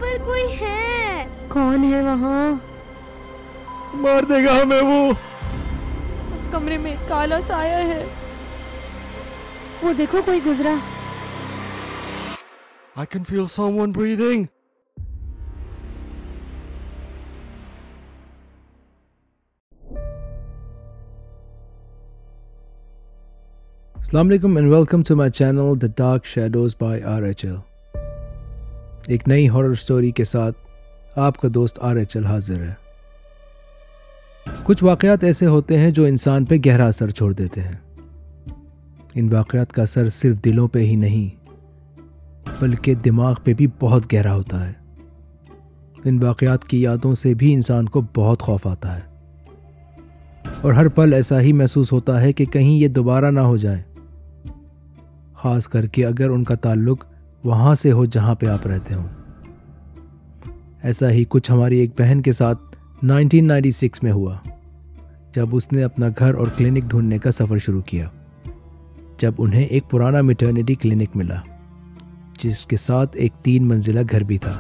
पर कोई है। कौन है वहाँ? मार देगा हमें वो। उस कमरे में काला साया है। वो देखो, कोई गुजरा। I can feel someone breathing. Assalamu alaikum and welcome to my channel The Dark Shadows by RHL। एक नई हॉरर स्टोरी के साथ आपका दोस्त RHL हाजिर है। कुछ वाक़यात ऐसे होते हैं जो इंसान पे गहरा असर छोड़ देते हैं। इन वाक़यात का असर सिर्फ दिलों पे ही नहीं बल्कि दिमाग पे भी बहुत गहरा होता है। इन वाक़यात की यादों से भी इंसान को बहुत खौफ आता है और हर पल ऐसा ही महसूस होता है कि कहीं ये दोबारा ना हो जाए, ख़ास करके अगर उनका ताल्लुक़ वहाँ से हो जहाँ पे आप रहते हों। ऐसा ही कुछ हमारी एक बहन के साथ 1996 में हुआ, जब उसने अपना घर और क्लिनिक ढूंढने का सफ़र शुरू किया। जब उन्हें एक पुराना मैटरनिटी क्लिनिक मिला जिसके साथ एक 3 मंजिला घर भी था,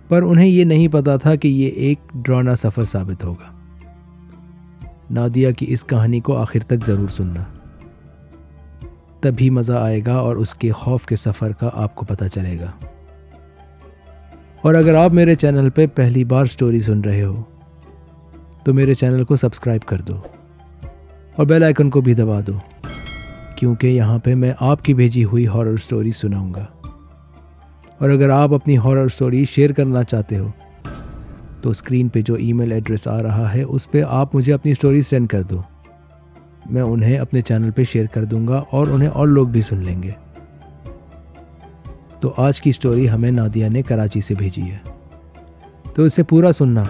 पर उन्हें ये नहीं पता था कि ये एक डरावना सफ़र साबित होगा। नादिया की इस कहानी को आखिर तक ज़रूर सुनना, तभी मज़ा आएगा और उसके खौफ के सफ़र का आपको पता चलेगा। और अगर आप मेरे चैनल पे पहली बार स्टोरी सुन रहे हो तो मेरे चैनल को सब्सक्राइब कर दो और बेल आइकन को भी दबा दो, क्योंकि यहाँ पे मैं आपकी भेजी हुई हॉरर स्टोरी सुनाऊंगा। और अगर आप अपनी हॉरर स्टोरी शेयर करना चाहते हो तो स्क्रीन पे जो ईमेल एड्रेस आ रहा है उस पे आप मुझे अपनी स्टोरी सेंड कर दो। मैं उन्हें अपने चैनल पे शेयर कर दूंगा और उन्हें और लोग भी सुन लेंगे। तो आज की स्टोरी हमें नादिया ने कराची से भेजी है, तो इसे पूरा सुनना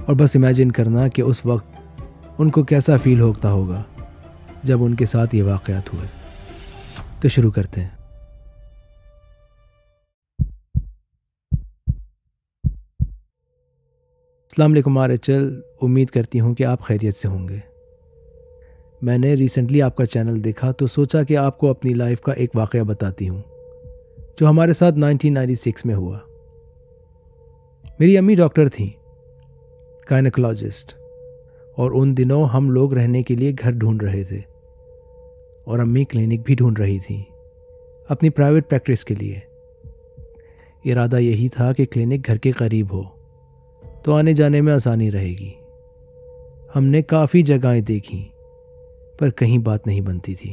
और बस इमेजिन करना कि उस वक्त उनको कैसा फील होता होगा जब उनके साथ ये वाक़यात हुए। तो शुरू करते हैं। अस्सलाम वालेकुम RHL, उम्मीद करती हूँ कि आप खैरियत से होंगे। मैंने रिसेंटली आपका चैनल देखा तो सोचा कि आपको अपनी लाइफ का एक वाक़या बताती हूँ जो हमारे साथ 1996 में हुआ। मेरी अम्मी डॉक्टर थी, गायनेकोलॉजिस्ट, और उन दिनों हम लोग रहने के लिए घर ढूंढ रहे थे और अम्मी क्लिनिक भी ढूंढ रही थी अपनी प्राइवेट प्रैक्टिस के लिए। इरादा यही था कि क्लिनिक घर के करीब हो तो आने जाने में आसानी रहेगी। हमने काफ़ी जगहें देखी पर कहीं बात नहीं बनती थी,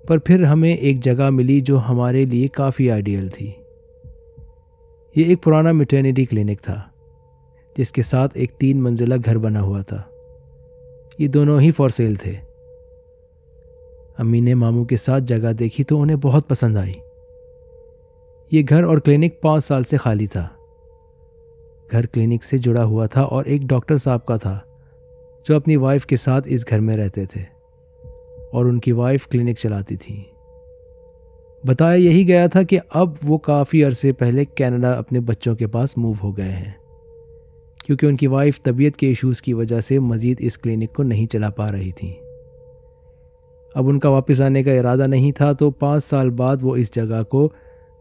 पर फिर हमें एक जगह मिली जो हमारे लिए काफ़ी आइडियल थी। ये एक पुराना मैटरनिटी क्लिनिक था जिसके साथ एक 3 मंजिला घर बना हुआ था। ये दोनों ही फॉर सेल थे। अम्मी ने मामू के साथ जगह देखी तो उन्हें बहुत पसंद आई। ये घर और क्लिनिक 5 साल से खाली था। घर क्लिनिक से जुड़ा हुआ था और एक डॉक्टर साहब का था जो अपनी वाइफ के साथ इस घर में रहते थे और उनकी वाइफ क्लिनिक चलाती थी। बताया यही गया था कि अब वो काफ़ी अरसे पहले कनाडा अपने बच्चों के पास मूव हो गए हैं, क्योंकि उनकी वाइफ तबीयत के इश्यूज़ की वजह से मज़ीद इस क्लिनिक को नहीं चला पा रही थी। अब उनका वापस आने का इरादा नहीं था, तो 5 साल बाद वो इस जगह को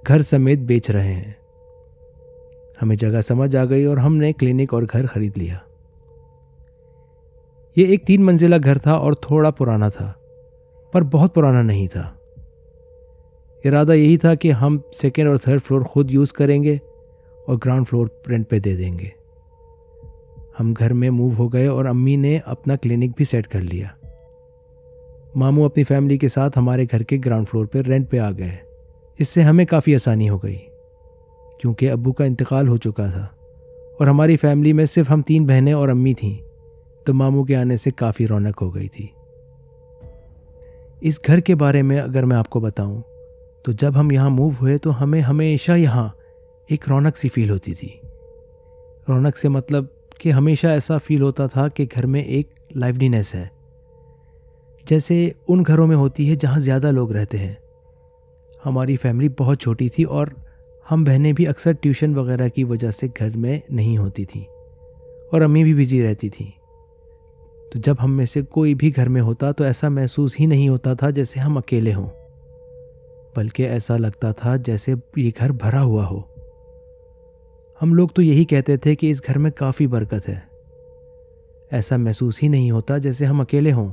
घर समेत बेच रहे हैं। हमें जगह समझ आ गई और हमने क्लिनिक और घर खरीद लिया। ये एक 3 मंजिला घर था और थोड़ा पुराना था, पर बहुत पुराना नहीं था। इरादा यही था कि हम 2nd और 3rd फ्लोर खुद यूज़ करेंगे और ग्राउंड फ्लोर रेंट पे दे देंगे। हम घर में मूव हो गए और अम्मी ने अपना क्लिनिक भी सेट कर लिया। मामू अपनी फैमिली के साथ हमारे घर के ग्राउंड फ्लोर पे रेंट पे आ गए, जिससे हमें काफ़ी आसानी हो गई, क्योंकि अब्बू का इंतकाल हो चुका था और हमारी फैमिली में सिर्फ हम 3 बहनें और अम्मी थीं, तो मामू के आने से काफ़ी रौनक हो गई थी। इस घर के बारे में अगर मैं आपको बताऊं, तो जब हम यहाँ मूव हुए तो हमें हमेशा यहाँ एक रौनक सी फील होती थी। रौनक से मतलब कि हमेशा ऐसा फील होता था कि घर में एक लाइवलीनेस है, जैसे उन घरों में होती है जहाँ ज़्यादा लोग रहते हैं। हमारी फैमिली बहुत छोटी थी और हम बहनें भी अक्सर ट्यूशन वगैरह की वजह से घर में नहीं होती थी और अम्मी भी बिजी रहती थी। तो जब हम में से कोई भी घर में होता तो ऐसा महसूस ही नहीं होता था जैसे हम अकेले हों, बल्कि ऐसा लगता था जैसे ये घर भरा हुआ हो। हम लोग तो यही कहते थे कि इस घर में काफ़ी बरकत है। ऐसा महसूस ही नहीं होता जैसे हम अकेले हों।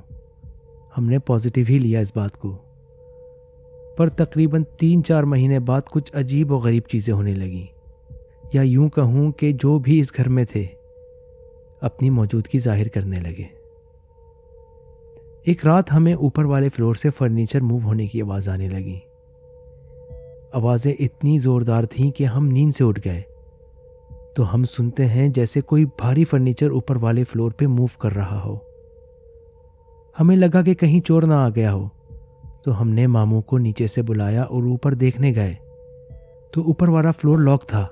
हमने पॉजिटिव ही लिया इस बात को। पर तकरीबन 3-4 महीने बाद कुछ अजीब और गरीब चीज़ें होने लगीं, या यूं कहूं कि जो भी इस घर में थे अपनी मौजूदगी जाहिर करने लगे। एक रात हमें ऊपर वाले फ्लोर से फर्नीचर मूव होने की आवाज़ आने लगी। आवाज़ें इतनी ज़ोरदार थीं कि हम नींद से उठ गए। तो हम सुनते हैं जैसे कोई भारी फर्नीचर ऊपर वाले फ्लोर पे मूव कर रहा हो। हमें लगा कि कहीं चोर ना आ गया हो, तो हमने मामू को नीचे से बुलाया और ऊपर देखने गए तो ऊपर वाला फ्लोर लॉक था।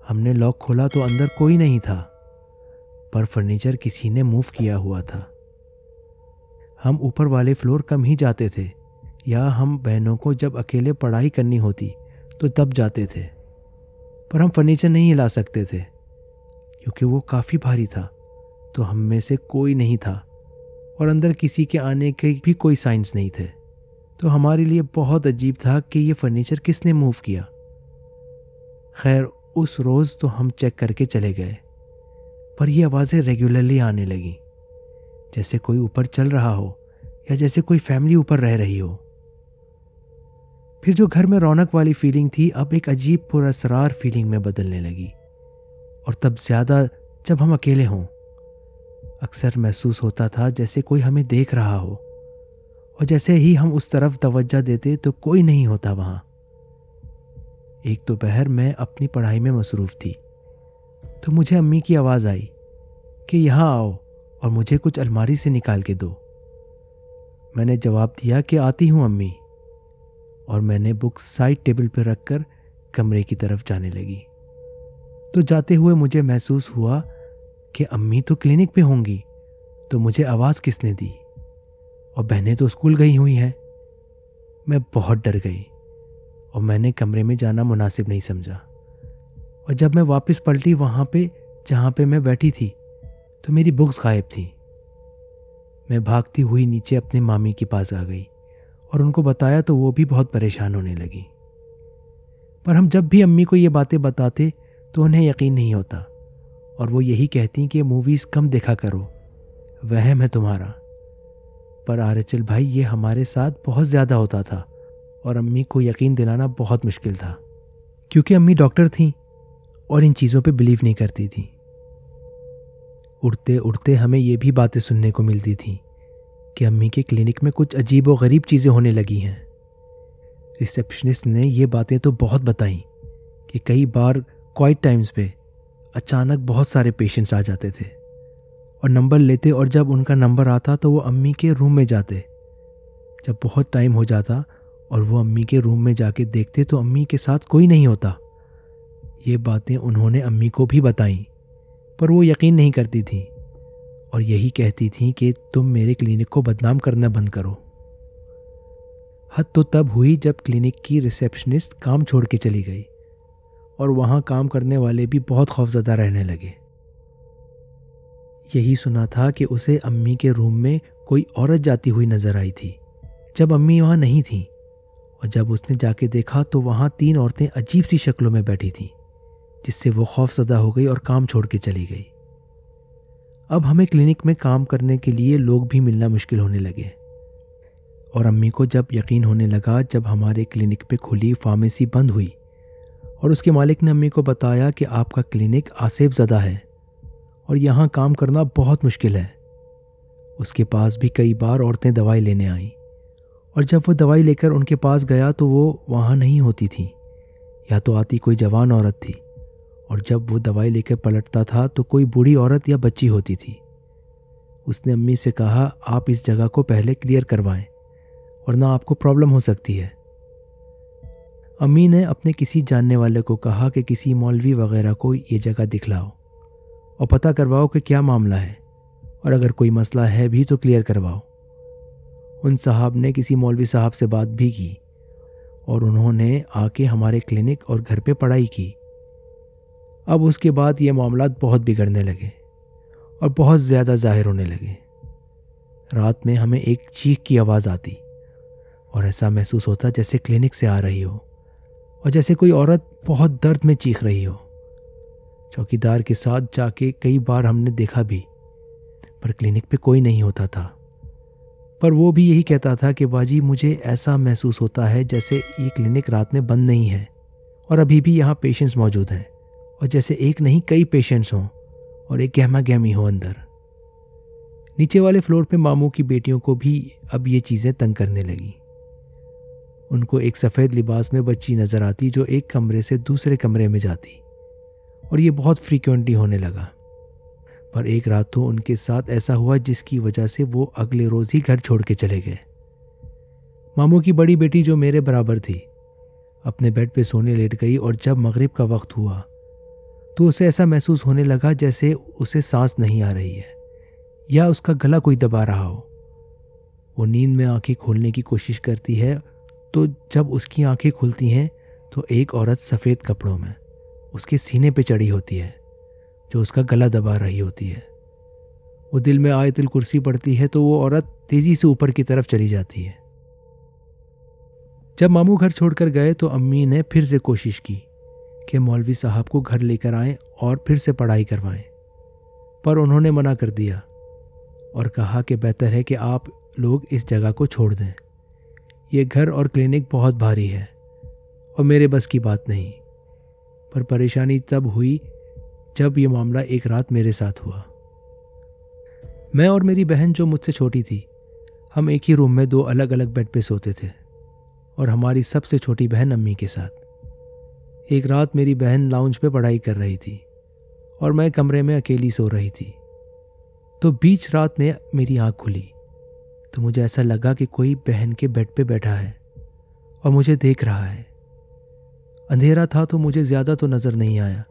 हमने लॉक खोला तो अंदर कोई नहीं था, पर फर्नीचर किसी ने मूव किया हुआ था। हम ऊपर वाले फ्लोर कम ही जाते थे, या हम बहनों को जब अकेले पढ़ाई करनी होती तो तब जाते थे, पर हम फर्नीचर नहीं हिला सकते थे क्योंकि वो काफ़ी भारी था। तो हम में से कोई नहीं था और अंदर किसी के आने के भी कोई साइंस नहीं थे। तो हमारे लिए बहुत अजीब था कि ये फर्नीचर किसने मूव किया। खैर, उस रोज़ तो हम चेक करके चले गए, पर ये आवाज़ें रेगुलरली आने लगीं, जैसे कोई ऊपर चल रहा हो या जैसे कोई फैमिली ऊपर रह रही हो। फिर जो घर में रौनक वाली फीलिंग थी अब एक अजीब पुरअसरार फीलिंग में बदलने लगी, और तब ज़्यादा जब हम अकेले हों। अक्सर महसूस होता था जैसे कोई हमें देख रहा हो, और जैसे ही हम उस तरफ तवज्जो देते तो कोई नहीं होता वहाँ। एक दोपहर मैं अपनी पढ़ाई में मसरूफ़ थी तो मुझे अम्मी की आवाज़ आई कि यहाँ आओ और मुझे कुछ अलमारी से निकाल के दो। मैंने जवाब दिया कि आती हूँ अम्मी, और मैंने बुक्स साइड टेबल पर रखकर कमरे की तरफ जाने लगी। तो जाते हुए मुझे महसूस हुआ कि अम्मी तो क्लिनिक पे होंगी, तो मुझे आवाज़ किसने दी, और बहनें तो स्कूल गई हुई हैं। मैं बहुत डर गई और मैंने कमरे में जाना मुनासिब नहीं समझा। और जब मैं वापस पलटी वहाँ पे जहाँ पे मैं बैठी थी तो मेरी बुक्स गायब थी। मैं भागती हुई नीचे अपने मामी के पास आ गई और उनको बताया तो वो भी बहुत परेशान होने लगी। पर हम जब भी अम्मी को ये बातें बताते तो उन्हें यकीन नहीं होता, और वो यही कहती कि मूवीज़ कम देखा करो, वहम है तुम्हारा। पर आरचल भाई, ये हमारे साथ बहुत ज़्यादा होता था और अम्मी को यकीन दिलाना बहुत मुश्किल था, क्योंकि अम्मी डॉक्टर थीं और इन चीज़ों पे बिलीव नहीं करती थी। उड़ते उड़ते हमें ये भी बातें सुनने को मिलती थीं कि अम्मी के क्लिनिक में कुछ अजीब व गरीब चीज़ें होने लगी हैं। रिसेप्शनिस्ट ने ये बातें तो बहुत बताईं कि कई बार क्वाइट टाइम्स पे अचानक बहुत सारे पेशेंट्स आ जाते थे और नंबर लेते, और जब उनका नंबर आता तो वो अम्मी के रूम में जाते। जब बहुत टाइम हो जाता और वो अम्मी के रूम में जाके देखते तो अम्मी के साथ कोई नहीं होता। ये बातें उन्होंने अम्मी को भी बताईं, पर वो यकीन नहीं करती थी और यही कहती थी कि तुम मेरे क्लिनिक को बदनाम करना बंद करो। हद तो तब हुई जब क्लिनिक की रिसेप्शनिस्ट काम छोड़ के चली गई और वहाँ काम करने वाले भी बहुत खौफज़दा रहने लगे। यही सुना था कि उसे अम्मी के रूम में कोई औरत जाती हुई नज़र आई थी जब अम्मी वहाँ नहीं थी, और जब उसने जाके देखा तो वहाँ 3 औरतें अजीब सी शक्लों में बैठी थीं, जिससे वो खौफज़दा हो गई और काम छोड़ के चली गई। अब हमें क्लिनिक में काम करने के लिए लोग भी मिलना मुश्किल होने लगे, और अम्मी को जब यकीन होने लगा, जब हमारे क्लिनिक पे खुली फार्मेसी बंद हुई और उसके मालिक ने अम्मी को बताया कि आपका क्लिनिक आसेब ज़दा है और यहाँ काम करना बहुत मुश्किल है। उसके पास भी कई बार औरतें दवाई लेने आईं, और जब वो दवाई लेकर उनके पास गया तो वो वहाँ नहीं होती थी, या तो आती कोई जवान औरत थी, और जब वो दवाई लेकर पलटता था तो कोई बूढ़ी औरत या बच्ची होती थी। उसने अम्मी से कहा, आप इस जगह को पहले क्लियर करवाएं वरना आपको प्रॉब्लम हो सकती है। अम्मी ने अपने किसी जानने वाले को कहा कि किसी मौलवी वगैरह को ये जगह दिखलाओ और पता करवाओ कि क्या मामला है, और अगर कोई मसला है भी तो क्लियर करवाओ। उन साहब ने किसी मौलवी साहब से बात भी की और उन्होंने आके हमारे क्लिनिक और घर पे पढ़ाई की। अब उसके बाद ये मामलात बहुत बिगड़ने लगे और बहुत ज़्यादा ज़ाहिर होने लगे। रात में हमें एक चीख की आवाज़ आती और ऐसा महसूस होता जैसे क्लिनिक से आ रही हो, और जैसे कोई औरत बहुत दर्द में चीख रही हो, चौकीदार के साथ जाके कई बार हमने देखा भी, पर क्लिनिक पे कोई नहीं होता था। पर वो भी यही कहता था कि बाजी मुझे ऐसा महसूस होता है जैसे ये क्लिनिक रात में बंद नहीं है और अभी भी यहाँ पेशेंट्स मौजूद हैं, और जैसे एक नहीं कई पेशेंट्स हों और एक गहमा गहमी हो अंदर। नीचे वाले फ्लोर पे मामू की बेटियों को भी अब ये चीज़ें तंग करने लगी। उनको एक सफ़ेद लिबास में बच्ची नज़र आती जो एक कमरे से दूसरे कमरे में जाती, और ये बहुत फ्रीक्वेंटली होने लगा। पर एक रात तो उनके साथ ऐसा हुआ जिसकी वजह से वो अगले रोज़ ही घर छोड़ के चले गए। मामू की बड़ी बेटी जो मेरे बराबर थी अपने बेड पे सोने लेट गई, और जब मगरिब का वक्त हुआ तो उसे ऐसा महसूस होने लगा जैसे उसे सांस नहीं आ रही है या उसका गला कोई दबा रहा हो। वो नींद में आंखें खोलने की कोशिश करती है, तो जब उसकी आंखें खुलती हैं तो एक औरत सफ़ेद कपड़ों में उसके सीने पे चढ़ी होती है जो उसका गला दबा रही होती है। वो दिल में आयतुल कुर्सी पढ़ती है तो वो औरत तेज़ी से ऊपर की तरफ चली जाती है। जब मामू घर छोड़कर गए तो अम्मी ने फिर से कोशिश की कि मौलवी साहब को घर लेकर आएं और फिर से पढ़ाई करवाएं, पर उन्होंने मना कर दिया और कहा कि बेहतर है कि आप लोग इस जगह को छोड़ दें। ये घर और क्लिनिक बहुत भारी है और मेरे बस की बात नहीं। पर परेशानी तब हुई जब ये मामला एक रात मेरे साथ हुआ। मैं और मेरी बहन जो मुझसे छोटी थी, हम एक ही रूम में 2 अलग अलग बेड पे सोते थे, और हमारी सबसे छोटी बहन अम्मी के साथ। एक रात मेरी बहन लाउंज पे पढ़ाई कर रही थी और मैं कमरे में अकेली सो रही थी। तो बीच रात में मेरी आँख खुली तो मुझे ऐसा लगा कि कोई बहन के बेड पे बैठा है और मुझे देख रहा है। अंधेरा था तो मुझे ज़्यादा तो नज़र नहीं आया,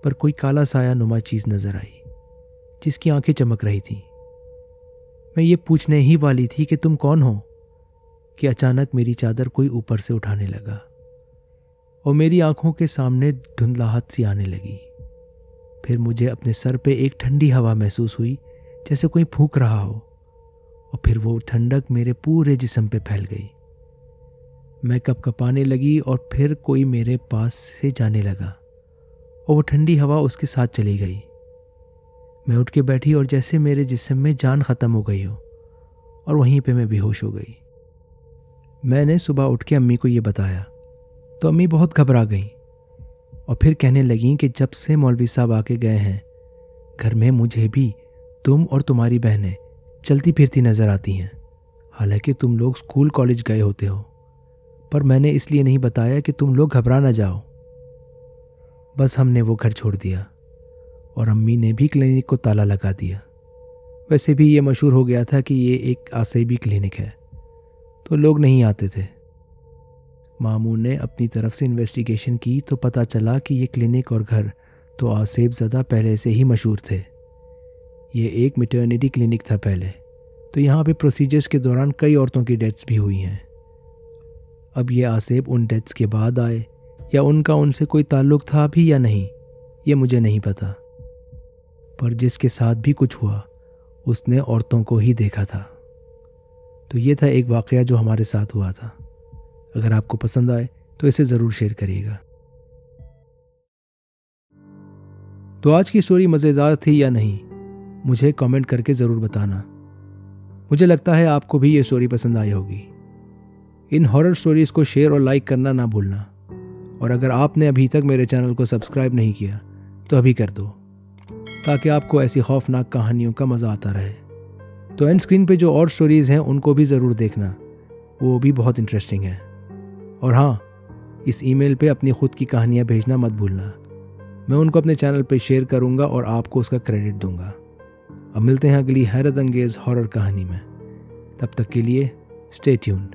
पर कोई काला साया नुमा चीज़ नज़र आई जिसकी आंखें चमक रही थीं। मैं ये पूछने ही वाली थी कि तुम कौन हो, कि अचानक मेरी चादर कोई ऊपर से उठाने लगा और मेरी आंखों के सामने धुंधलाहट सी आने लगी। फिर मुझे अपने सर पे एक ठंडी हवा महसूस हुई जैसे कोई फूंक रहा हो, और फिर वो ठंडक मेरे पूरे जिस्म पे फैल गई। मैं कँपकँपाने लगी और फिर कोई मेरे पास से जाने लगा और वो ठंडी हवा उसके साथ चली गई। मैं उठ के बैठी और जैसे मेरे जिस्म में जान ख़त्म हो गई हो, और वहीं पे मैं बेहोश हो गई। मैंने सुबह उठ के अम्मी को ये बताया तो अम्मी बहुत घबरा गईं और फिर कहने लगीं कि जब से मौलवी साहब आके गए हैं घर में मुझे भी तुम और तुम्हारी बहनें चलती फिरती नज़र आती हैं। हालांकि तुम लोग स्कूल कॉलेज गए होते हो, पर मैंने इसलिए नहीं बताया कि तुम लोग घबरा ना जाओ। बस हमने वो घर छोड़ दिया और अम्मी ने भी क्लिनिक को ताला लगा दिया। वैसे भी ये मशहूर हो गया था कि ये एक आसेबी क्लिनिक है, तो लोग नहीं आते थे। मामू ने अपनी तरफ से इन्वेस्टिगेशन की तो पता चला कि ये क्लिनिक और घर तो आसेब ज़्यादा पहले से ही मशहूर थे। ये एक मैटरनिटी क्लिनिक था पहले, तो यहाँ पे प्रोसीजर्स के दौरान कई औरतों की डेथ्स भी हुई हैं। अब ये आसेब उन डेथ्स के बाद आए या उनका उनसे कोई ताल्लुक़ था भी या नहीं, ये मुझे नहीं पता। पर जिसके साथ भी कुछ हुआ उसने औरतों को ही देखा था। तो ये था एक वाक़या जो हमारे साथ हुआ था। अगर आपको पसंद आए तो इसे ज़रूर शेयर करिएगा। तो आज की स्टोरी मज़ेदार थी या नहीं, मुझे कमेंट करके ज़रूर बताना। मुझे लगता है आपको भी ये स्टोरी पसंद आई होगी। इन हॉरर स्टोरीज़ को शेयर और लाइक करना ना भूलना, और अगर आपने अभी तक मेरे चैनल को सब्सक्राइब नहीं किया तो अभी कर दो, ताकि आपको ऐसी खौफनाक कहानियों का मज़ा आता रहे। तो एंड स्क्रीन पे जो और स्टोरीज़ हैं उनको भी ज़रूर देखना, वो भी बहुत इंटरेस्टिंग है। और हाँ, इस ईमेल पे अपनी ख़ुद की कहानियाँ भेजना मत भूलना। मैं उनको अपने चैनल पे शेयर करूँगा और आपको उसका क्रेडिट दूँगा। अब मिलते हैं अगली हैरत अंगेज़ हॉरर कहानी में। तब तक के लिए स्टे ट्यून्ड।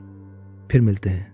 फिर मिलते हैं।